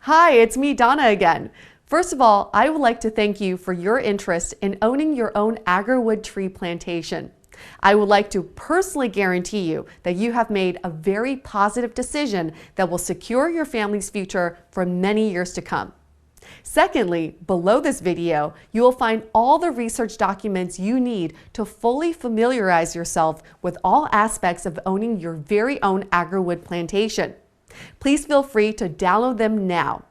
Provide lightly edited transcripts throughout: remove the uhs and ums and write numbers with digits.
Hi, it's me, Donna, again. First of all, I would like to thank you for your interest in owning your own agarwood tree plantation. I would like to personally guarantee you that you have made a very positive decision that will secure your family's future for many years to come. Secondly, below this video, you will find all the research documents you need to fully familiarize yourself with all aspects of owning your very own agarwood plantation. Please feel free to download them now.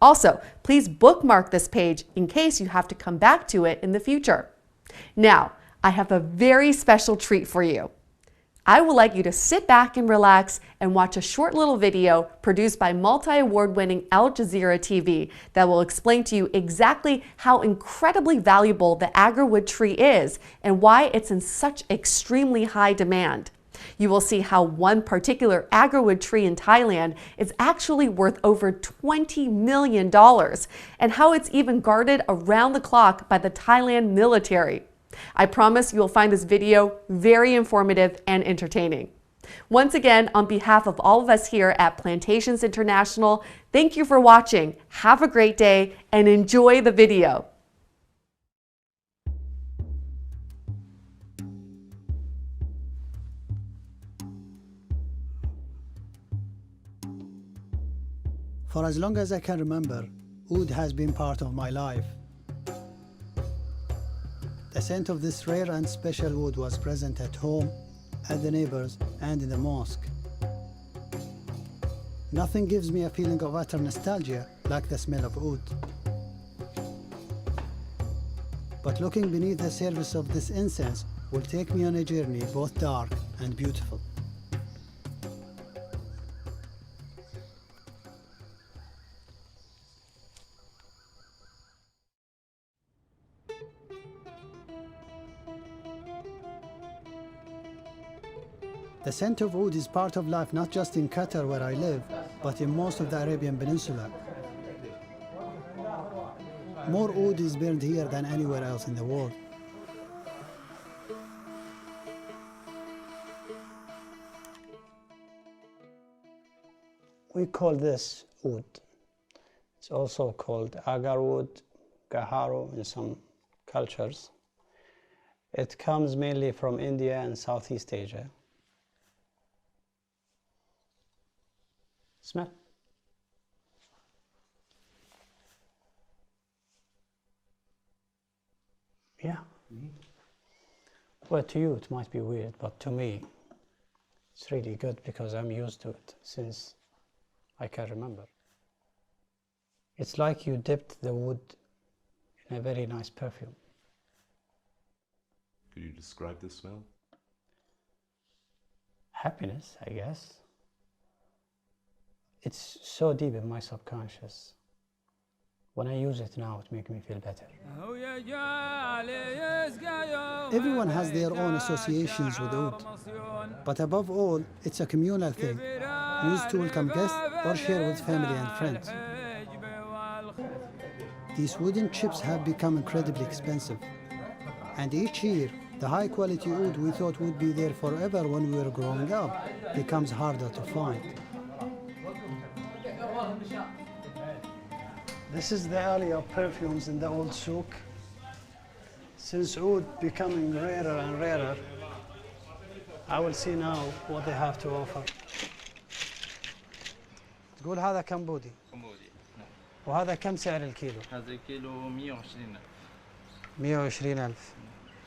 Also, please bookmark this page in case you have to come back to it in the future. Now, I have a very special treat for you. I would like you to sit back and relax and watch a short little video produced by multi-award-winning Aljazeera TV that will explain to you exactly how incredibly valuable the agarwood tree is and why it's in such extremely high demand. You will see how one particular agarwood tree in Thailand is actually worth over $20 million and how it's even guarded around the clock by the Thailand military. I promise you will find this video very informative and entertaining. Once again, on behalf of all of us here at Plantations International, thank you for watching. Have a great day and enjoy the video. For as long as I can remember, oud has been part of my life. The scent of this rare and special wood was present at home, at the neighbors, and in the mosque. Nothing gives me a feeling of utter nostalgia like the smell of oud. But looking beneath the surface of this incense will take me on a journey both dark and beautiful. The scent of oud is part of life not just in Qatar where I live, but in most of the Arabian Peninsula. More oud is burned here than anywhere else in the world. We call this oud. It's also called Agarwood, Gaharu in some cultures. It comes mainly from India and Southeast Asia. Smell. Yeah. Well, to you it might be weird, but to me it's really good because I'm used to it since I can remember. It's like you dipped the wood in a very nice perfume. Could you describe the smell? Happiness, I guess. It's so deep in my subconscious. When I use it now, it makes me feel better. Everyone has their own associations with oud, but above all, it's a communal thing, used to welcome guests or share with family and friends. These wooden chips have become incredibly expensive, and each year, the high-quality oud we thought would be there forever when we were growing up becomes harder to find. This is the alley of perfumes in the old souk. Since oud becoming rarer and rarer, I will see now what they have to offer. تقول هذا كم بودي؟ كمبودي نعم. وهذا كم سعر الكيلو؟ هذا الكيلو 120. 120,000.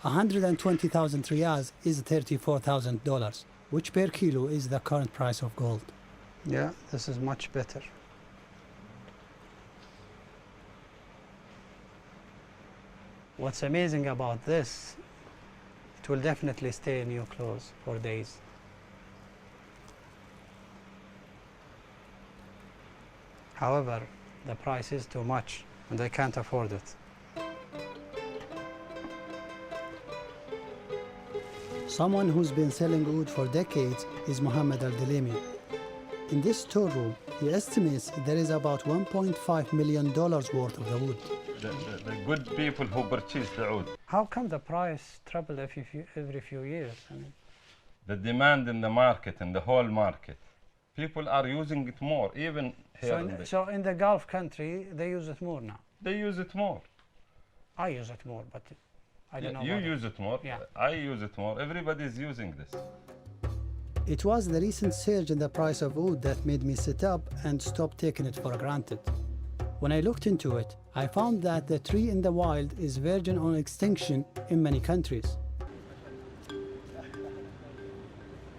120,000 riyals is $34,000, which per kilo is the current price of gold. Yeah, this is much better. What's amazing about this, it will definitely stay in your clothes for days. However, the price is too much and I can't afford it. Someone who's been selling oud for decades is Mohammed Al-Dalemi. In this storeroom, he estimates there is about $1.5 million worth of the wood. The good people who purchase the oud. How come the price tripled every few years? I mean, The demand in the market, in the whole market. People are using it more, even here. So in the Gulf country, they use it more now. They use it more. I use it more, but I don't know. You use it more. Yeah. I use it more. Everybody is using this. It was the recent surge in the price of wood that made me sit up and stop taking it for granted. When I looked into it, I found that the tree in the wild is verging on extinction in many countries.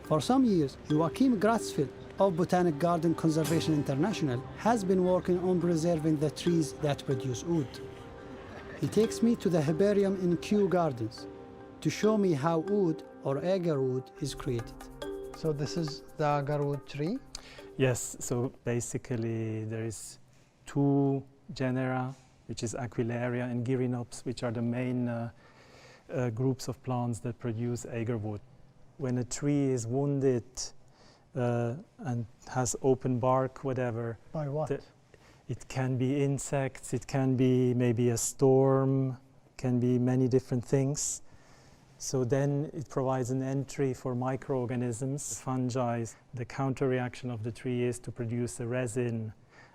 For some years, Joachim Gratzfeld of Botanic Garden Conservation International has been working on preserving the trees that produce wood. He takes me to the herbarium in Kew Gardens to show me how wood or agarwood is created. So this is the agarwood tree? Yes, so basically there is two genera, which is Aquilaria and Gyrops, which are the main groups of plants that produce agarwood. When a tree is wounded and has open bark, whatever. By what? It can be insects, it can be maybe a storm, can be many different things. So then it provides an entry for microorganisms, fungi. The counter reaction of the tree is to produce a resin,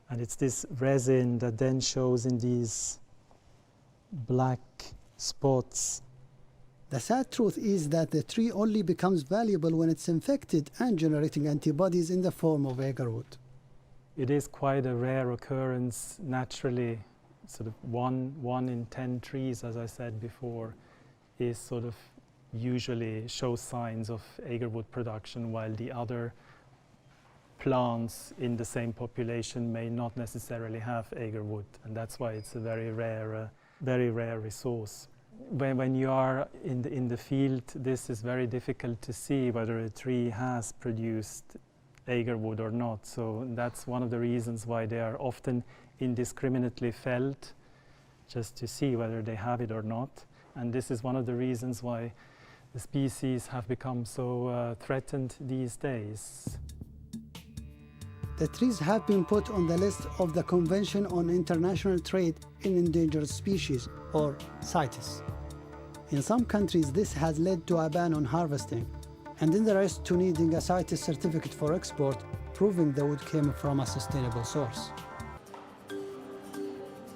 and it's this resin that then shows in these black spots. The sad truth is that the tree only becomes valuable when it's infected and generating antibodies in the form of agarwood. It is quite a rare occurrence naturally. Sort of one in 10 trees, as I said before, is sort of usually shows signs of agarwood production, while the other plants in the same population may not necessarily have agarwood, and that's why it's a very rare resource. When you are in the field, this is very difficult to see whether a tree has produced agarwood or not. So that's one of the reasons why they are often indiscriminately felled, just to see whether they have it or not. And this is one of the reasons why the species have become so threatened these days. The trees have been put on the list of the Convention on International Trade in Endangered Species, or CITES. In some countries, this has led to a ban on harvesting, and in the rest to needing a CITES certificate for export, proving the wood came from a sustainable source.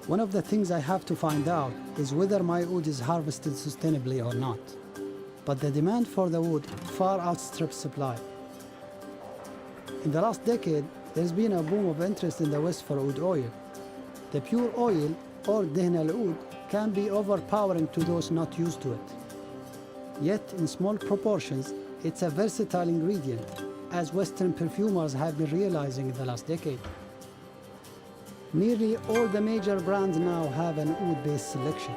One of the things I have to find out is whether my wood is harvested sustainably or not. But the demand for the wood far outstrips supply. In the last decade, there's been a boom of interest in the West for oud oil. The pure oil, or dehn al-oud, can be overpowering to those not used to it. Yet, in small proportions, it's a versatile ingredient, as Western perfumers have been realizing in the last decade. Nearly all the major brands now have an oud-based selection.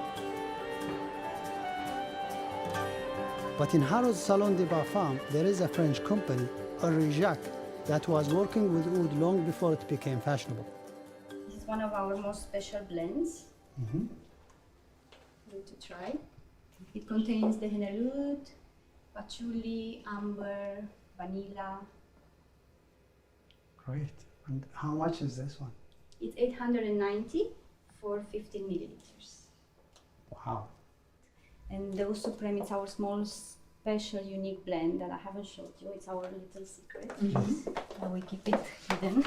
But in Harrods Salon de Parfum, there is a French company, Aurillac, that was working with oud long before it became fashionable. This is one of our most special blends. Good to try. It contains dehn al-oud, patchouli, amber, vanilla. Great. And how much is this one? It's 890 for 15 milliliters. Wow. And the Oud Supreme is our small, special, unique blend that I haven't showed you. It's our little secret. We keep it hidden.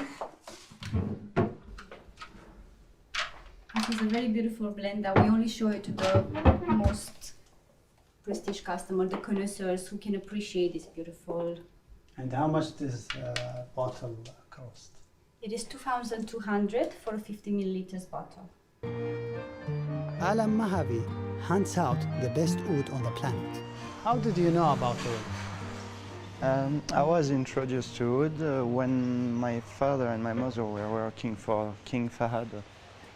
This is a very beautiful blend that we only show it to the most prestige customer, the connoisseurs who can appreciate this beautiful. And how much does bottle cost? It is 2,200 for a 50 milliliters bottle. Alam Mahavi hunts out the best oud on the planet. How did you know about oud? I was introduced to oud when my father and my mother were working for King Fahad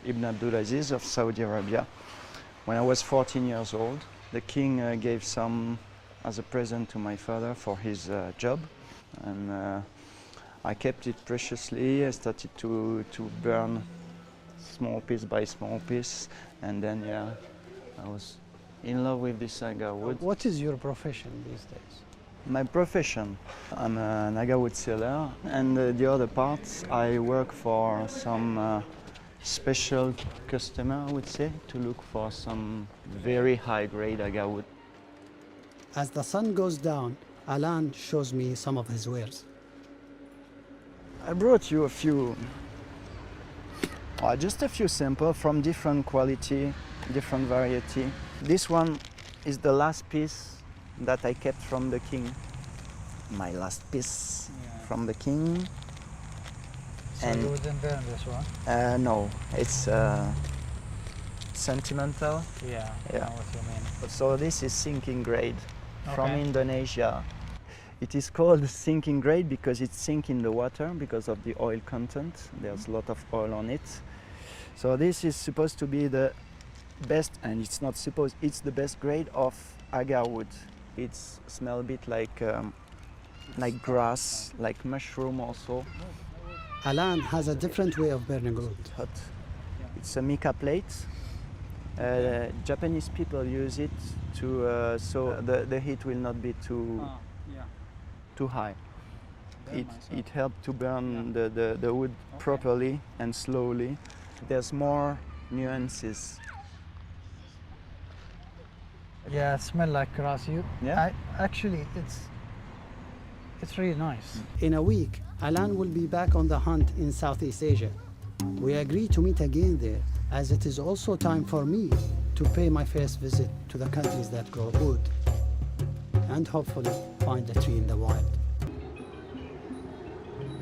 Ibn Abdulaziz of Saudi Arabia. When I was 14 years old, the king gave some as a present to my father for his job, and I kept it preciously. I started to burn small piece by small piece, and then I was in love with this agarwood. What is your profession these days? My profession, I'm an agarwood seller, and the other parts I work for some special customer, I would say, to look for some very high-grade agarwood. As the sun goes down, Alan shows me some of his wares. I brought you a few, just a few samples from different quality, different variety. This one is the last piece that I kept from the king. My last piece from the king. So you wouldn't burn this one? No, it's sentimental. Yeah, I know what you mean. So this is sinking grade from Okay. Indonesia. It is called sinking grade because it sinks in the water because of the oil content. There's a lot of oil on it. So this is supposed to be the best, and it's not supposed, it's the best grade of agarwood. It smells a bit like grass, like mushroom also. Alan has a different way of burning wood. It's hot. It's a mica plate. Japanese people use it to so the heat will not be too high. It helps to burn the wood properly and slowly. There's more nuances. Yeah, it smells like grass. Yeah. Actually, it's really nice. In a week, Alan will be back on the hunt in Southeast Asia. We agree to meet again there, as it is also time for me to pay my first visit to the countries that grow wood, and hopefully find a tree in the wild.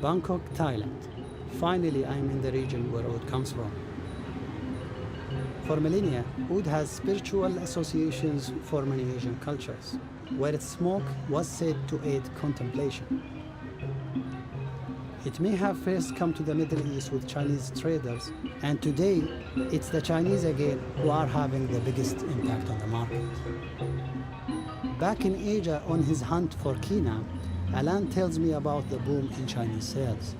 Bangkok, Thailand. Finally, I'm in the region where wood comes from. For millennia, wood has spiritual associations for many Asian cultures, where its smoke was said to aid contemplation. It may have first come to the Middle East with Chinese traders, and today it's the Chinese again who are having the biggest impact on the market. Back in Asia on his hunt for quina, Alan tells me about the boom in Chinese sales.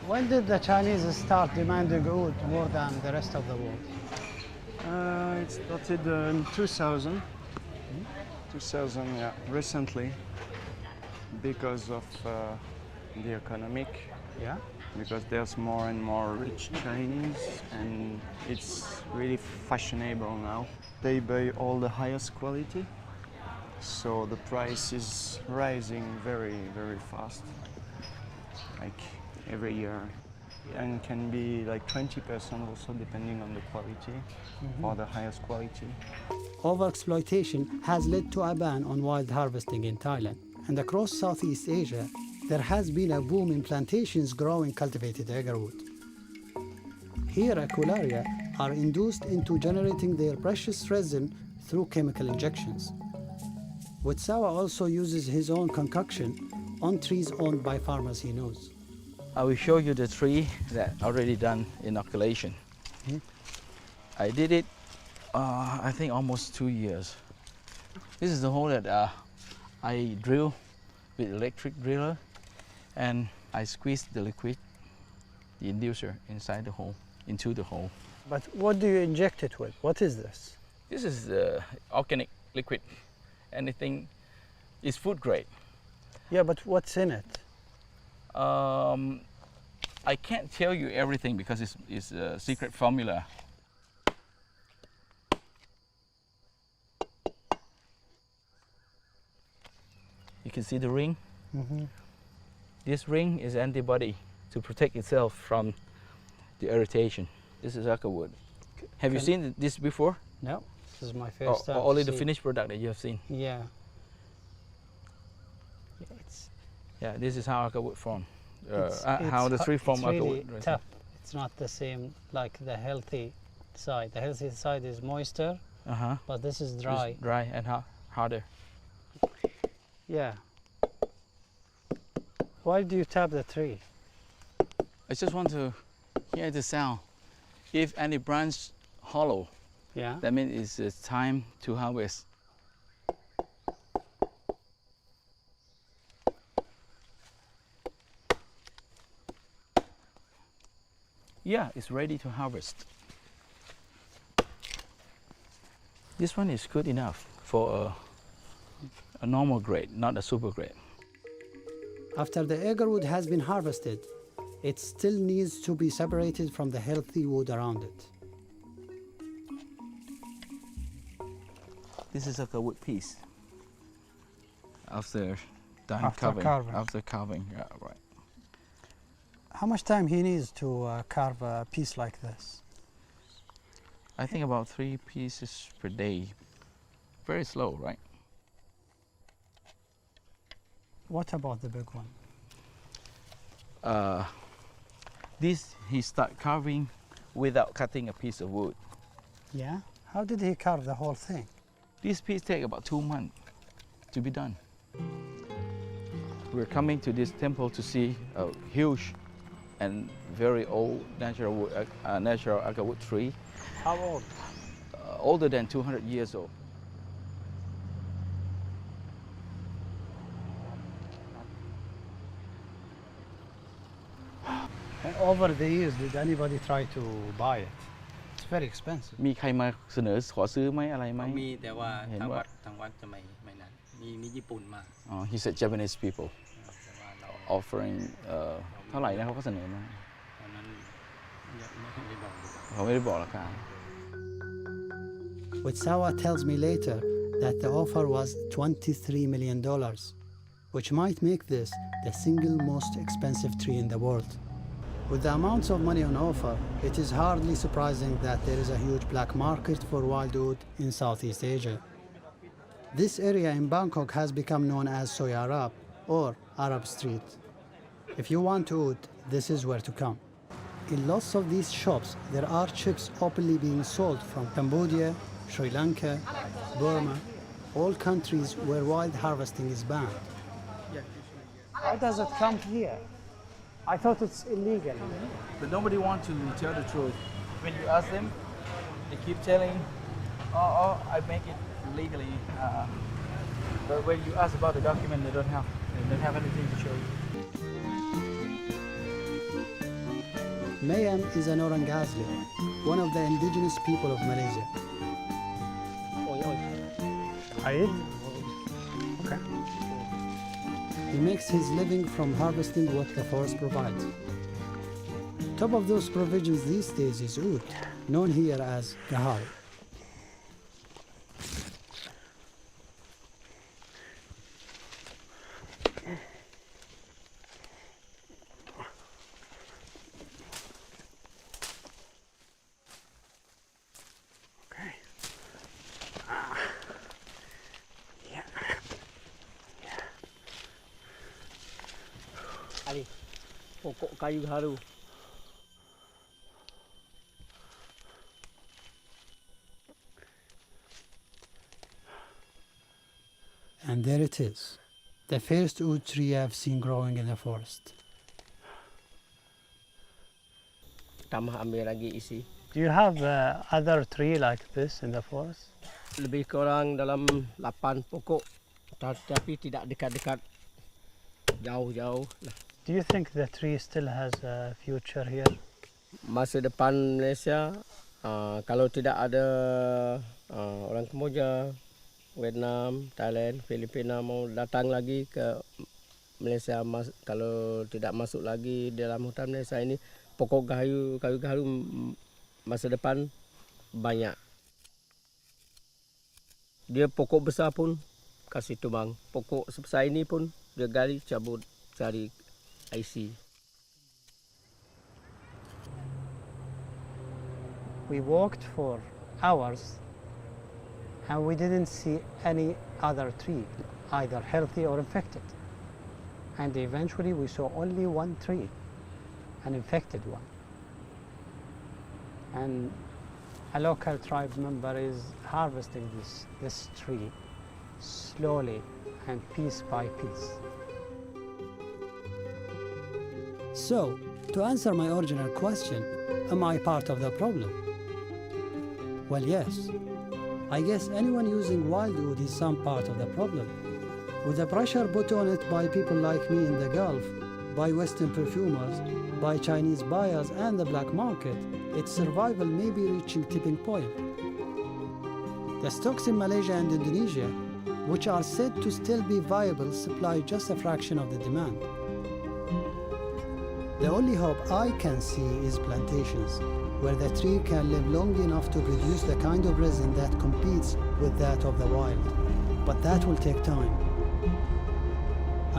When did the Chinese start demanding wood more than the rest of the world? It started in 2000. 2000, yeah, recently, because of the economic. Yeah. Because there's more and more rich Chinese, and it's really fashionable now. They buy all the highest quality, so the price is rising very, very fast, like every year, and can be like 20% also depending on the quality, for the highest quality. Overexploitation has led to a ban on wild harvesting in Thailand, and across Southeast Asia, there has been a boom in plantations growing cultivated agarwood. Here, Aquilaria are induced into generating their precious resin through chemical injections. Witsawa also uses his own concoction on trees owned by farmers he knows. I will show you the tree that already done inoculation. I did it, I think almost 2 years. This is the hole that I drill with electric driller, and I squeeze the liquid, the inducer, inside the hole, into the hole. But what do you inject it with? What is this? This is organic liquid. Anything is food grade. Yeah, but what's in it? I can't tell you everything because it's a secret formula. You can see the ring. This ring is antibody to protect itself from the irritation. This is agarwood. Have you seen this before? No, this is my first time. Only the finished product that you have seen. Yeah. Yeah, this is how agarwood form. How the tree form agarwood. It's really tough. It's not the same like the healthy side. The healthy side is moister, but this is dry. It's dry and harder. Yeah. Why do you tap the tree? I just want to hear the sound. If any branch hollow, that means it's time to harvest. Yeah, it's ready to harvest. This one is good enough for a normal grade, not a super grade. After the agarwood has been harvested, it still needs to be separated from the healthy wood around it. This is like a wood piece. After After carving. After carving, yeah, right. How much time he needs to carve a piece like this? I think about 3 pieces per day. Very slow, right? What about the big one? This he start carving without cutting a piece of wood. Yeah? How did he carve the whole thing? This piece take about 2 months to be done. We're coming to this temple to see a huge and very old natural wood, natural Agarwood tree. How old? Older than 200 years old. And over the years, did anybody try to buy it? It's very expensive. มีใครมาเสนอขอซื้อไหมอะไรไหม มีแต่ว่า เห็น ทาง ว่า วัดจะไม่นั้นมีญี่ปุ่นมา he said Japanese people แต่ว่าเรา offering เท่าไหร่นะเขาก็เสนอมา ตอนนั้นยังไม่ได้บอกดีกว่า เขาไม่ได้บอกราคา Which Sawa tells me later that the offer was $23 million, which might make this the single most expensive tree in the world. With the amounts of money on offer, it is hardly surprising that there is a huge black market for wild oud in Southeast Asia. This area in Bangkok has become known as Soy Arab or Arab Street. If you want oud, this is where to come. In lots of these shops, there are chips openly being sold from Cambodia, Sri Lanka, Burma, all countries where wild harvesting is banned. How does it come here? I thought it's illegal. But nobody wants to tell the truth. When you ask them, they keep telling, oh, I make it legally. But when you ask about the document, they don't have anything to show you. Mayam is an Orang Asli, one of the indigenous people of Malaysia. Aid? Okay. He makes his living from harvesting what the forest provides. Top of those provisions these days is oud, known here as Gaharu. Pokok kayu gaharu. And there it is, the first oud tree I've seen growing in the forest. Tambah ambil lagi isi. Do you have other tree like this in the forest? Lebih kurang dalam 8 pokok, tapi tidak dekat-dekat, jauh-jauh. Do you think the tree still has a future here? Masa depan Malaysia, kalau tidak ada orang Kemboja, Vietnam, Thailand, Filipina mau datang lagi ke Malaysia, kalau tidak masuk lagi dalam hutan Malaysia ini, pokok kayu gaharu masa depan banyak. Dia pokok besar pun kasih tumbang, pokok sebesar ini pun dia gali cabut cari IC. We walked for hours and we didn't see any other tree, either healthy or infected. And eventually we saw only one tree, an infected one. And a local tribe member is harvesting this tree slowly and piece by piece. So, to answer my original question, am I part of the problem? Well, yes. I guess anyone using wild oud is some part of the problem. With the pressure put on it by people like me in the Gulf, by Western perfumers, by Chinese buyers and the black market, its survival may be reaching tipping point. The stocks in Malaysia and Indonesia, which are said to still be viable, supply just a fraction of the demand. The only hope I can see is plantations, where the tree can live long enough to produce the kind of resin that competes with that of the wild. But that will take time.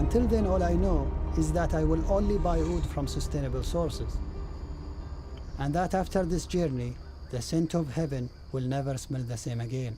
Until then, all I know is that I will only buy wood from sustainable sources, and that after this journey, the scent of heaven will never smell the same again.